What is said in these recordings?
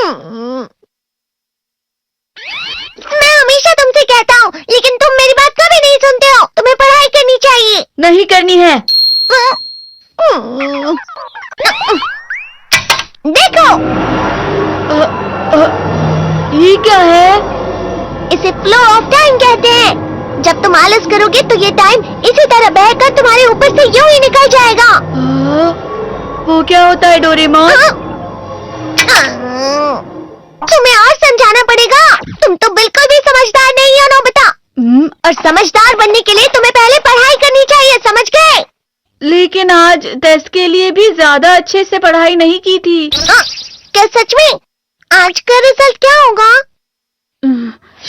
मैं हमेशा तुमसे कहता हूँ, लेकिन तुम मेरी बात कभी नहीं सुनते हो। तुम्हें पढ़ाई करनी चाहिए। नहीं करनी है। देखो, ये क्या है? इसे फ्लो ऑफ टाइम कहते हैं। जब तुम आलस करोगे तो ये टाइम इसी तरह बहकर तुम्हारे ऊपर से यूं ही निकल जाएगा। वो क्या होता है डोरेमोन? तुम्हें और समझाना पड़ेगा। तुम तो बिल्कुल भी समझदार नहीं हो नोबिता। और समझदार बनने के लिए तुम्हें पहले पढ़ाई करनी चाहिए, समझ गए? लेकिन आज टेस्ट के लिए भी ज्यादा अच्छे से पढ़ाई नहीं की थी। क्या सच में? आज का रिजल्ट क्या होगा?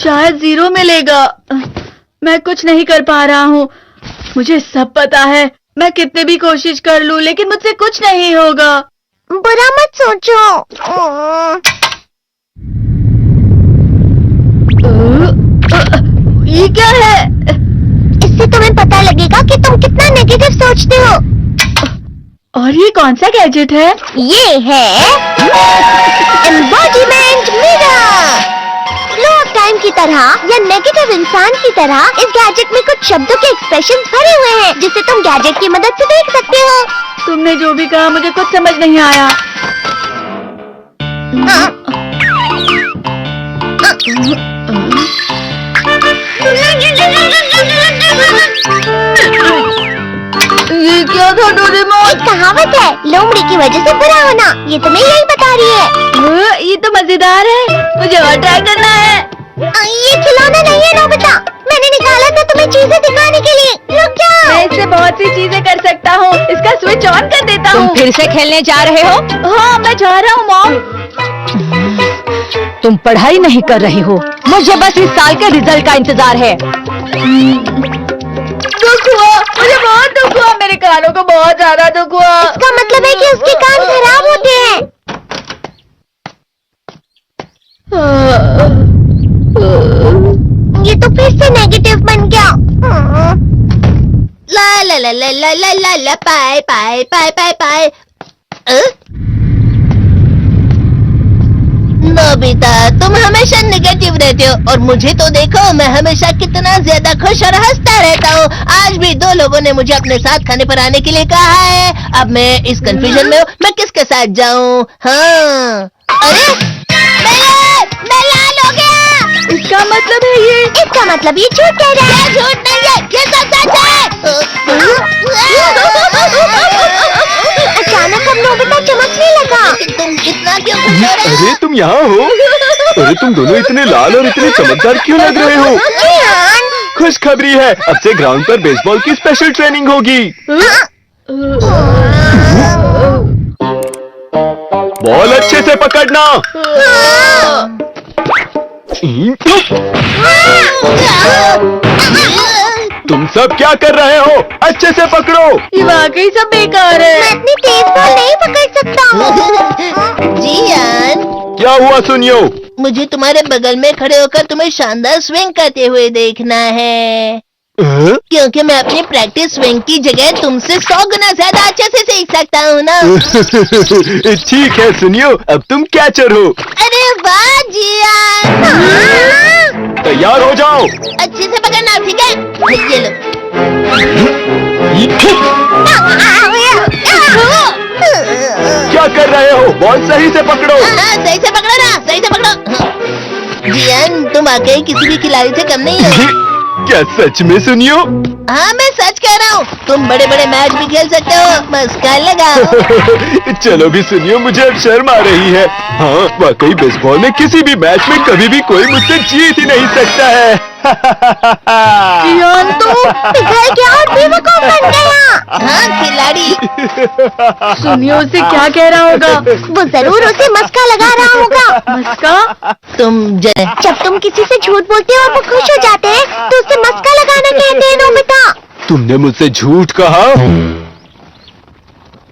शायद 0 मिलेगा। मैं कुछ नहीं कर पा रहा हूँ। मुझे सब पता है। मैं कितने भी कोशिश कर लूँ, लेकिन मुझसे कुछ नहीं होगा। बुरा मत सोचो। ये क्या है? इससे तुम्हें पता लगेगा कि तुम कितना नेगेटिव सोचते हो। और ये कौन सा गैजेट है? ये है embodiment mirror. Flow of time की तरह या नेगेटिव इंसान की तरह इस गैजेट में कुछ शब्दों के एक्सप्रेशन भरे हुए हैं, जिसे तुम गैजेट की मदद से देख सकते हो। तुमने जो भी कहा मुझे कुछ समझ नहीं आया। ये क्या था डोरेमोन? एक कहावत है, लोमड़ी की वजह से बुरा होना। ये तुम्हें यही बता रही है। ये तो मजेदार है। मुझे और ट्राई करना है। ये खिलौना नहीं है नोबिता। मैंने निकाला था तुम्हें चीजें दिखाने के लिए। रुक जाओ। मैं इससे बहुत सी चीजें कर सकता हूँ। इसका स्विच ऑन कर देता हूँ। तुम फिर से खेलने जा रहे हो? हाँ, मैं जा रहा हूँ मॉम। तुम पढ़ाई नहीं कर रही हो। मुझे बस इस साल के रिजल्ट का इंतजार है। दुख हुआ, मुझे बहुत दुख हुआ। मेरे कानों को बहुत ज्यादा दुख हुआ। इसका मतलब है कि उसके कान खराब होते हैं। ये तो फिर से नेगेटिव बन गया। ला ला ला ला ला ला ला ला पाए पाए पाए पाए पाए। नोबिता, तुम हमेशा नेगेटिव रहते हो और मुझे तो देखो, मैं हमेशा कितना ज्यादा खुश और हंसता रहता हूँ। आज भी 2 लोगों ने मुझे अपने साथ खाने पर आने के लिए कहा है। अब मैं इस कंफ्यूजन में हूँ, मैं किसके साथ जाऊँ? हाँ, अरे मैं लाल हो गया। इसका मतलब है ये? इसका मतलब ये झूठ कह रहा है। झूठ नहीं है, ये सब सच है। अचानक अब नोबिता चमकने लगा। तुम इतना क्यों खुश हो रहे हो? अरे तुम यहाँ हो? अरे तुम दोनों इतने लाल और इतने चमकदार क्यों लग रहे हो? खुशखबरी है, अब से ग्राउंड पर बेसबॉल की स्पेशल ट्रेनिंग होगी। बॉल अच्छे से पकड़ना। तुम सब क्या कर रहे हो? अच्छे से पकड़ो। ये वाकई सब बेकार है। मैं इतनी तेज बॉल नहीं पकड़ सकता हूँ। जियान, क्या हुआ सुनियो? मुझे तुम्हारे बगल में खड़े होकर तुम्हें शानदार स्विंग करते हुए देखना है। क्योंकि मैं अपनी प्रैक्टिस स्विंग की जगह तुमसे 100 गुना ज्यादा अच्छे से सीख सकता हूँ ना। ठीक है सुनियो, अब तुम कैचर हो। अरे वाह जियान। तैयार हो जाओ। अच्छे से पकड़ना, ठीक है? ये लो। क्या कर रहे हो? बॉल सही से पकड़ो। सही से पकड़ो ना, सही से पकड़ो। जियान, तुम वाकई किसी भी खिलाड़ी से कम नहीं हो। क्या सच में सुनियो? हाँ, मैं सच कह रहा हूँ। तुम बड़े बड़े मैच भी खेल सकते हो। मस्का लगाओ। चलो भी सुनियो, मुझे अब शर्म आ रही है। हाँ, वाकई बेसबॉल में किसी भी मैच में कभी भी कोई मुझसे जीत ही नहीं सकता है। जियान तो पिघल गया और बेवकूफ बन गया। हाँ खिलाड़ी। सुनियो उसे क्या कह रहा होगा? वो जरूर उसे मस्का लगा रहा होगा। मस्का? जब तुम किसी से झूठ बोलते हो और वो खुश हो जाते हैं तो उसे मस्का लगाना कहते हैं नोबिता। तुमने मुझसे झूठ कहा?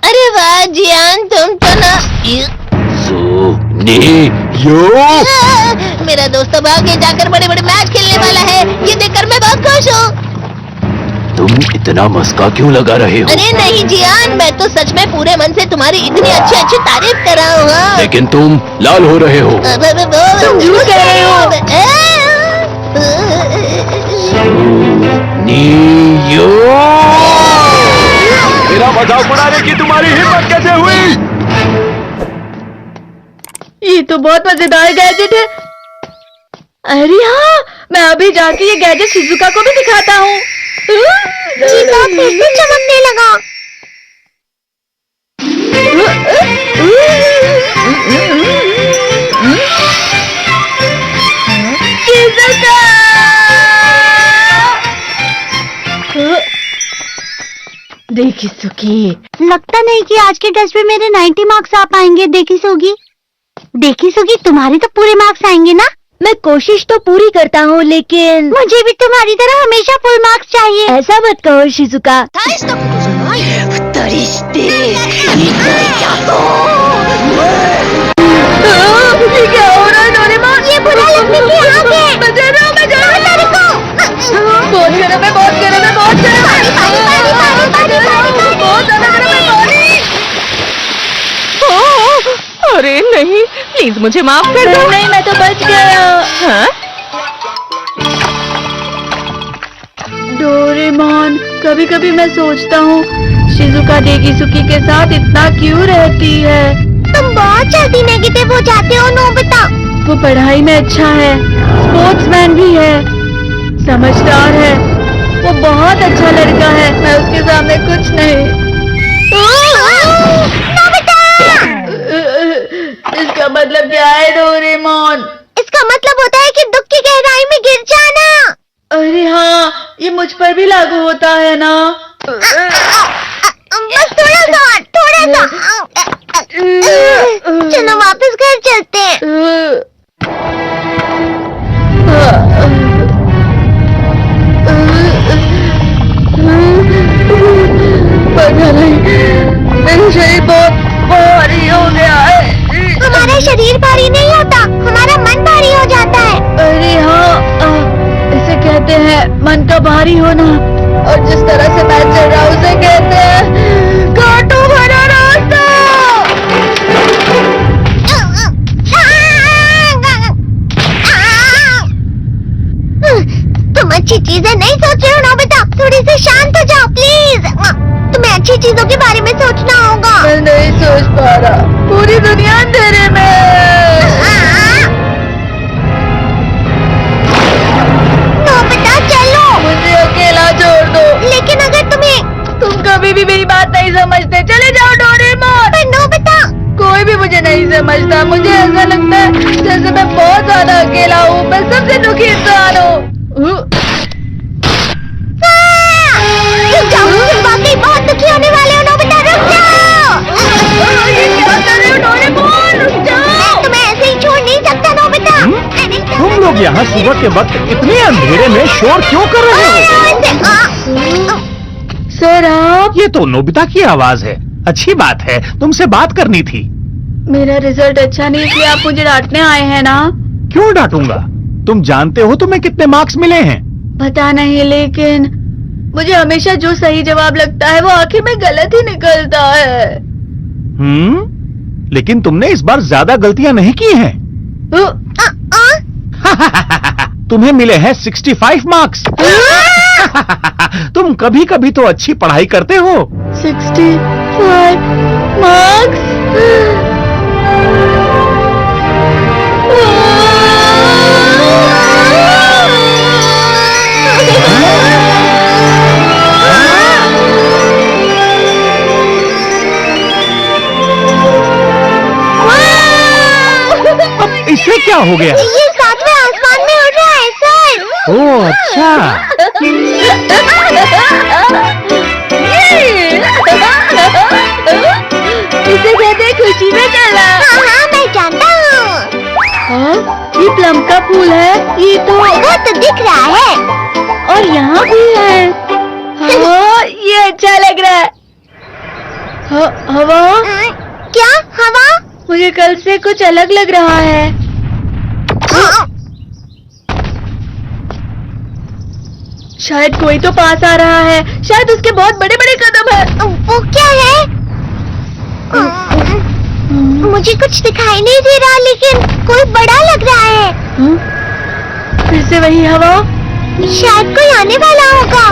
अरे वाह जियान, तुम तो ना। मेरा दोस्त अब आगे जाकर बड़े बड़े मैच खेलने वाला है। ये देखकर मैं बहुत खुश हूँ। तुम इतना मस्का क्यों लगा रहे हो? अरे नहीं जियान, मैं तो सच में पूरे मन से तुम्हारी इतनी अच्छी अच्छी तारीफ कर रहा हूँ। हाँ। लेकिन तुम लाल हो रहे हो। तुम झूठ कह रहे हो। नियो! मेरा मजाक उड़ाने की तुम्हारी हिम्मत कैसे हुई? ये तो बहुत मजेदार गैजेट है। अरे हाँ, मैं अभी जाके ये गैजेट शिजुका को भी दिखाता हूँ। चीता फिर से चमकने लगा। शिजुका! देखी सुकी, लगता नहीं कि आज के टेस्ट में मेरे 90 मार्क्स आ पाएंगे। देखी सोगी तुम्हारे तो पूरे मार्क्स आएंगे ना? मैं कोशिश तो पूरी करता हूँ, लेकिन मुझे भी तुम्हारी तरह हमेशा फुल मार्क्स चाहिए। ऐसा मत कहो शिजुका। ये क्या हो रहा है डोरेमोन? ये बुरा लगने की आग है। मैं जा रहा हूँ, मैं जा रहा हूँ। बहुत गर्म है, बहुत गर्म है, बहुत गर्म है। बहुत ज्यादा गर्म है पानी। अरे नहीं, प्लीज मुझे माफ कर दो। नहीं, मैं तो बच गया। हाँ? डोरेमोन, कभी कभी मैं सोचता हूँ शिजुका डेकिसुकी के साथ इतना क्यों रहती है। तुम बहुत जल्दी नेगेटिव हो जाते हो नोबिता। वो पढ़ाई में अच्छा है, स्पोर्ट्समैन भी है, समझदार है, वो बहुत अच्छा लड़का है। मैं उसके सामने कुछ नहीं। इसका मतलब क्या है डोरेमोन? इसका मतलब होता है कि दुख की गहराई में गिर जाना। अरे हाँ, ये मुझ पर भी लागू होता है ना। बस थोड़ा सा। चलो वापस घर चलते हैं। पता नहीं, मेरा शरीर बहुत भारी हो गया है। हमारा शरीर भारी नहीं होता, हमारा मन भारी हो जाता है। अरे हाँ, इसे कहते हैं मन का भारी होना। और जिस तरह से मैं चल रहा हूँ उसे कहते हैं कांटों भरा रास्ता। तुम अच्छी चीजें नहीं सोच रहे हो नोबिता, थोड़ी सी शांत हो जाओ प्लीज। तुम्हें अच्छी चीजों के बारे में सोचना होगा। मैं नहीं सोच पा रहा, पूरी दुनिया अंधेरे में। नोबिता चलो। मुझे अकेला छोड़ दो। लेकिन अगर तुम कभी भी मेरी बात नहीं समझते, चले जाओ डोरेमोन। पर नोबिता। कोई भी मुझे नहीं समझता। मुझे ऐसा लगता है जैसे मैं बहुत ज्यादा अकेला हूँ, मैं सबसे दुखी इंसान हूँ। रुक जाओ, तुम वाकई बहुत दुखी होने वाले हो नोबिता, रुक जाओ। ये क्या कर रहे हो डोरेमोन? रुक जाओ। मैं तुम्हें ऐसे ही छोड़ नहीं सकता नोबिता। तुम लोग यहाँ सुबह के वक्त इतने अंधेरे में शोर क्यों कर रहे हो? सर आप? ये तो नोबिता की आवाज है। अच्छी बात है, तुमसे बात करनी थी। मेरा रिजल्ट अच्छा नहीं, इसलिए आप मुझे डांटने आए हैं ना? क्यों डांटूंगा? तुम जानते हो तुम्हें कितने मार्क्स मिले हैं? पता नहीं, लेकिन मुझे हमेशा जो सही जवाब लगता है वो आखिर में गलत ही निकलता है। लेकिन तुमने इस बार ज्यादा गलतियां नहीं की हैं। तुम्हें मिले हैं 65 मार्क्स। तुम कभी कभी तो अच्छी पढ़ाई करते हो। 65 मार्क्स? इससे क्या हो गया? ये सातवें आसमान में उड़ रहा है सर। ओह अच्छा। इसे कहते हैं खुशी में चला। हाँ, मैं जानता हूँ। हाँ, ये प्लम का फूल है। ये तो वो तो दिख रहा है। और यहाँ भी है। हाँ, ये अच्छा लग रहा है। हवा? क्या हवा? मुझे कल से कुछ अलग लग रहा है। शायद कोई तो पास आ रहा है। शायद उसके बहुत बड़े बड़े कदम है। वो क्या है? मुझे कुछ दिखाई नहीं दे रहा, लेकिन कोई बड़ा लग रहा है। फिर से वही हवा। शायद कोई आने वाला होगा।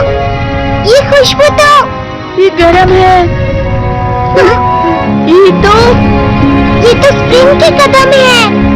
ये खुशबू तो ये गर्म है। ये तो स्प्रिंग के कदम है।